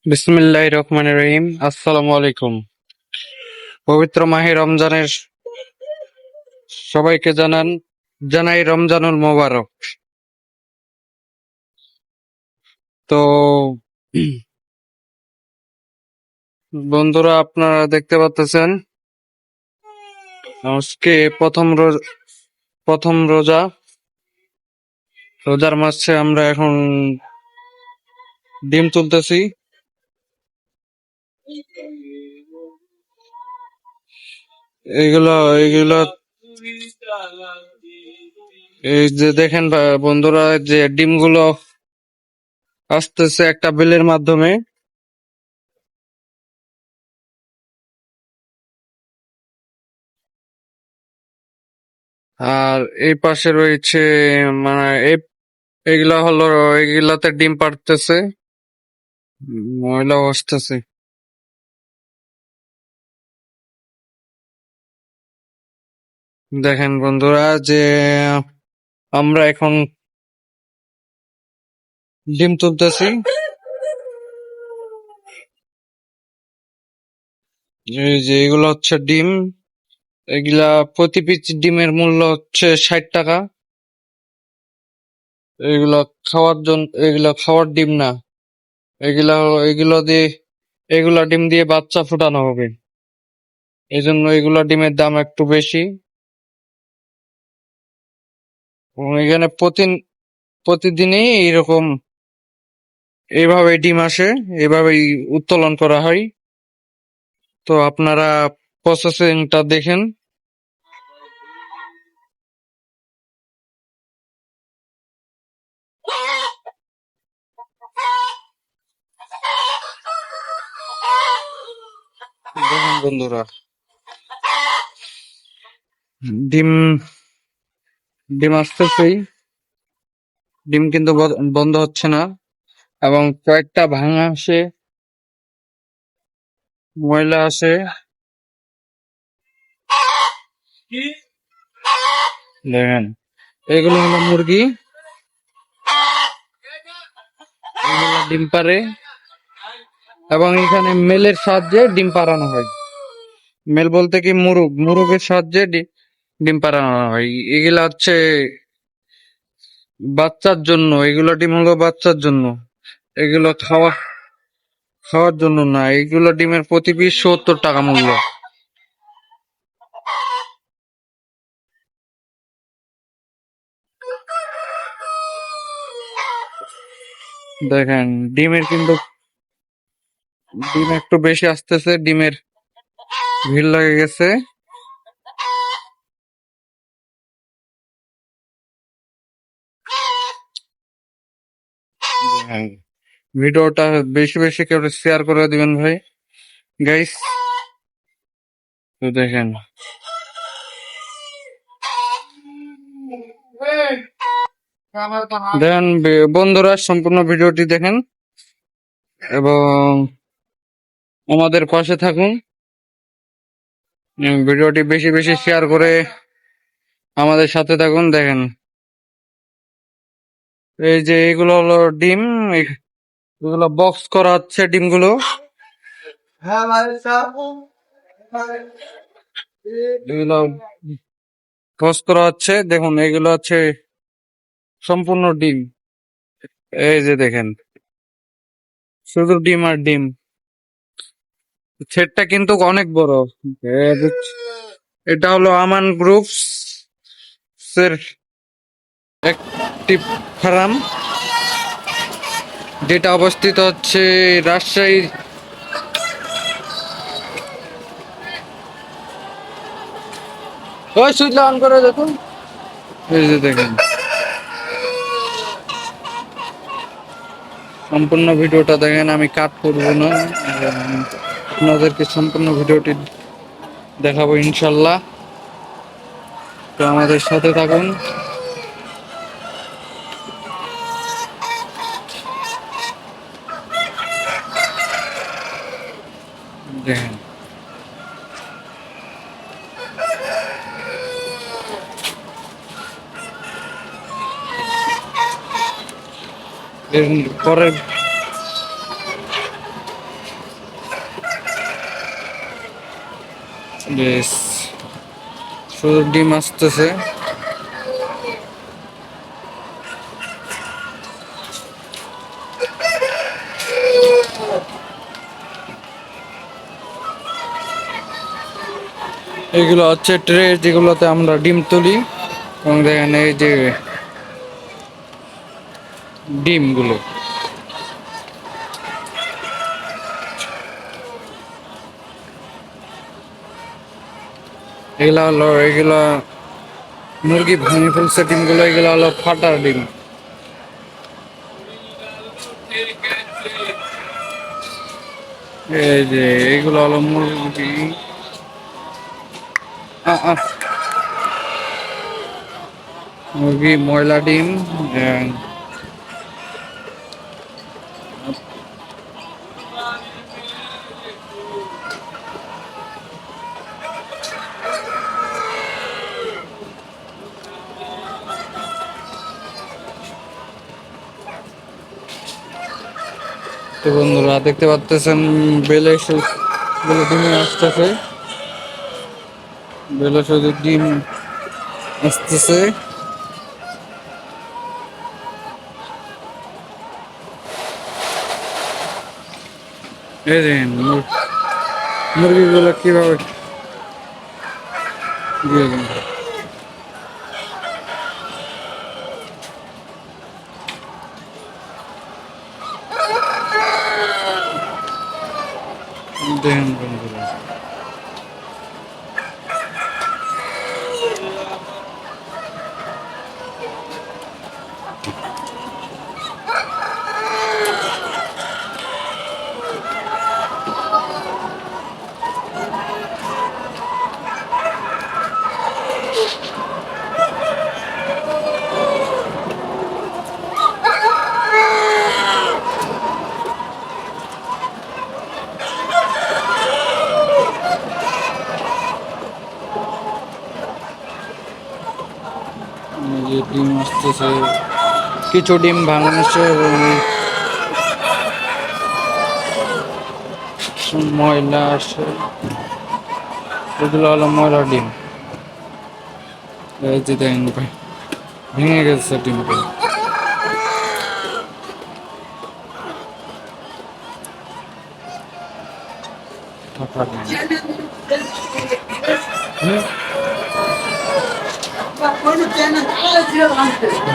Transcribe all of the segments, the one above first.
বিসমিল্লাহির রহমানির রহিম। আসসালামু আলাইকুম। পবিত্র মাহে রমজানের সবাইকে জানাই রমজানুল মোবারক। তো বন্ধুরা, আপনারা দেখতে পাচ্ছেন আজকে প্রথম রোজার মাসে আমরা এখন ডিম তুলতেছি। এইগুলো এই যে দেখেন বন্ধুরা, যে ডিমগুলো আসতেছে একটা বেলের মাধ্যমে। আর এই পাশে রয়েছে, মানে এগুলাতে ডিম পাড়তেছে, ময়লাও আসতেছে। দেখেন বন্ধুরা, যে আমরা এখন ডিম তুলতেছি। এই যে এগুলো হচ্ছে ডিম। এগুলা প্রতি পিস ডিমের মূল্য হচ্ছে 60 টাকা। এগুলা খাওয়ার ডিম না। এগুলা ডিম দিয়ে বাচ্চা ফুটানো হবে, এই জন্য এগুলা ডিমের দাম একটু বেশি। এবং এখানে প্রতিদিনই এইভাবে ডিম আসে, এইভাবেই উত্তোলন করা হয়। তো আপনারা প্রসেসিংটা দেখেন। দেখেন বন্ধুরা, ডিম ডিম আসতেছেই। ডিম কিন্তু বন্ধ হচ্ছে না, এবং কয়েকটা ভাঙা আসে, ময়লা আসে। দেখেন, এগুলো হলো মুরগি, এগুলো ডিম পারে, এবং এখানে মেলের সাহায্যে ডিম পাড়ানো হয়। মেল বলতে কি, মুরগের সাহায্যে ডিম পাড়ানো হয়। এগুলা হচ্ছে বাচ্চার জন্য, এগুলো ডিম হলো বাচ্চার জন্য। এগুলো খাওয়ার জন্য না। এগুলো ডিমের প্রতি পিস 70 টাকা মূল্য। দেখেন, ডিম একটু বেশি আসতেছে, ডিমের ভিড় লেগে গেছে। দেখেন, ভিডিওটা বেশি বেশি করে শেয়ার করে দিবেন ভাই, গাইস। তো দেখেন, বন্ধুরা, সম্পূর্ণ ভিডিওটি দেখেন এবং আমাদের পাশে থাকুন। ভিডিওটি বেশি বেশি শেয়ার করে আমাদের সাথে থাকুন। দেখেন, এই যে এগুলো হলো ডিম, এগুলো বক্স করা হচ্ছে ডিমগুলো। এগুলো বক্স করা হচ্ছে। দেখুন, এগুলো হচ্ছে সম্পূর্ণ ডিম। এই যে দেখেন, শুধু ডিম আর ডিম। সেটটা কিন্তু অনেক বড়। এটা হলো আমান গ্রুপস এর একটি ফার্ম, যেটা অবস্থিত হচ্ছে রাজশাহী। ওই সুইচ অন করে দেখুন। এই যে দেখেন, সম্পূর্ণ ভিডিওটা দেখেন, আমি কাট করবো না, আপনাদেরকে সম্পূর্ণ ভিডিওটি দেখাবো ইনশাল্লাহ। তো আমাদের সাথে থাকুন। দেখেন, এর পরের বেশ, শুধু ডিম আসতেছে। এগুলো হচ্ছে ট্রে যেগুলোতে আমরা ডিম তুলি, এবং দেখেন এই যে ডিমগুলো, এগুলা মুরগি ভেঙে ফেলছে ডিমগুলো, এগুলো হলো ফাটা ডিম। এই যে এগুলো হলো মুরগি। মুরগি ময়লা ডিম। তো বন্ধুরা দেখতে পাচ্ছেন বেলে বেলে ডিমে আসতেছে, বেলে শুধু ডিম আসতেছে। এই দেখেন মুরগিগুলো কিভাবে দিয়ে দেন। দেখেন বন্ধুরা, এই যে ডিম আসতেছে, কিছু ডিম ভাঙছে এবং ময়লা আসে, এগুলো হলো ময়লা ডিম। এই যে দেখেন ভাই, ভেঙে গেছে ডিমগুলো।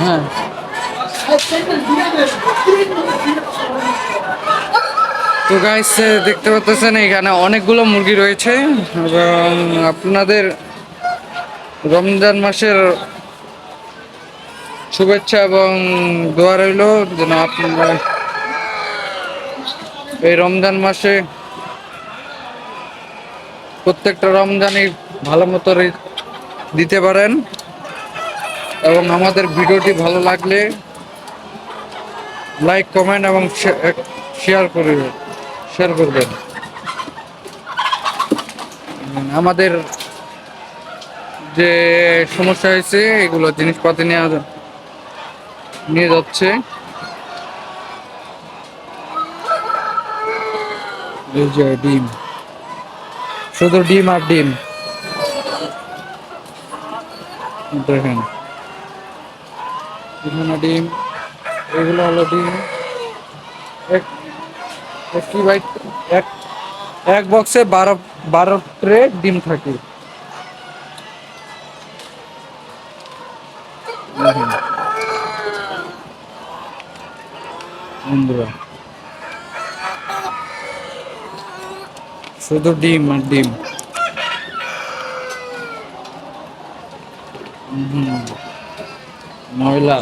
হ্যাঁ, তো গাইস দেখতে পাচ্ছেন এখানে অনেকগুলো মুরগি রয়েছে, এবং আপনাদের রমজান মাসের শুভেচ্ছা এবং দোয়া রইল যেন আপনারা এই রমজান মাসে প্রত্যেকটা রমজানই ভালো মতো দিতে পারেন, এবং আমাদের ভিডিওটি ভালো লাগলে লাইক কমেন্ট এবং শেয়ার করবেন। আমাদের যে সমস্যা হয়েছে এগুলো জিনিসপাতি নিয়ে যাচ্ছে। এই যে ডিম, শুধু ডিম আর ডিম, দেখেন এখানে ডিম, এগুলো হলো ডিম। কি ভাই, এক এক বক্সে 12 ট্রে ডিম থাকে। দেখেন বন্ধুরা, শুধু ডিম আর ডিম। ময়লা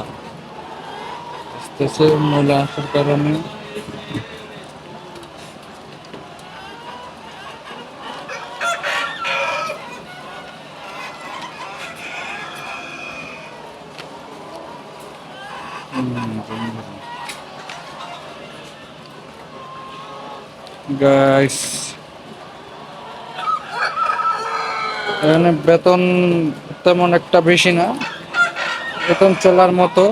আসতেছে, ময়লা আসার কারণে গাইস, এখানে বেতন তেমন একটা বেশি না, বেতন চলার মতো।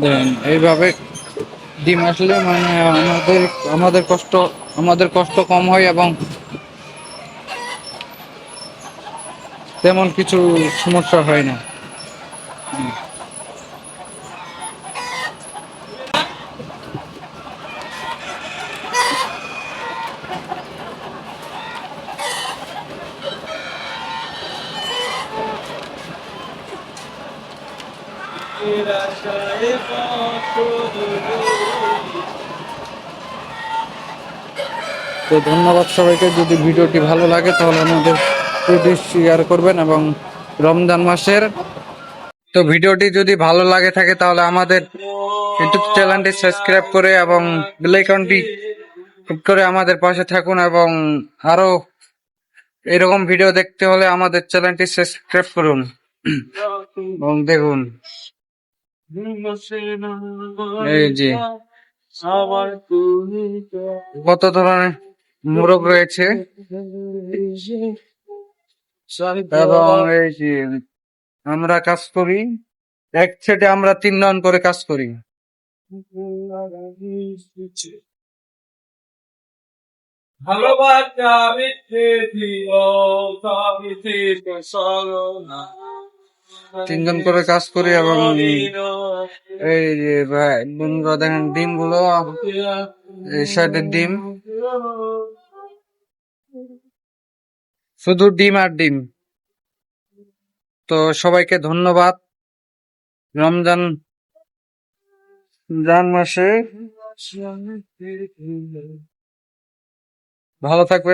দেন এইভাবে ডিম আসলে মানে আমাদের আমাদের কষ্ট কম হয় এবং তেমন কিছু সমস্যা হয় না। তো ধন্যবাদ সবাইকে। যদি ভিডিওটি ভালো লাগে তাহলে আমাদের শেয়ার করবেন এবং রমজান মাসের তো ভিডিওটি যদি ভালো লাগে থাকে তাহলে আমাদের ইউটিউব চ্যানেলটি সাবস্ক্রাইব করে এবং বেল আইকনটি ক্লিক করে আমাদের পাশে থাকুন এবং আরো এরকম ভিডিও দেখতে হলে আমাদের চ্যানেলটি সাবস্ক্রাইব করুন এবং দেখুন এই যে কত ধরনের মোরগ রয়েছে এবং এই যে আমরা কাজ করি এক সেটে আমরা 3 রাউন্ড করে কাজ করি। ভালোবাসা মিথ্যে ছিল, তিনজন করে কাজ করি এবং এই যে ভাই বন্ধুরা দেখেন ডিমগুলো, এই সাইডের ডিম, শুধু ডিম আর ডিম। তো সবাইকে ধন্যবাদ। রমজান মাসে ভালো থাকবেন।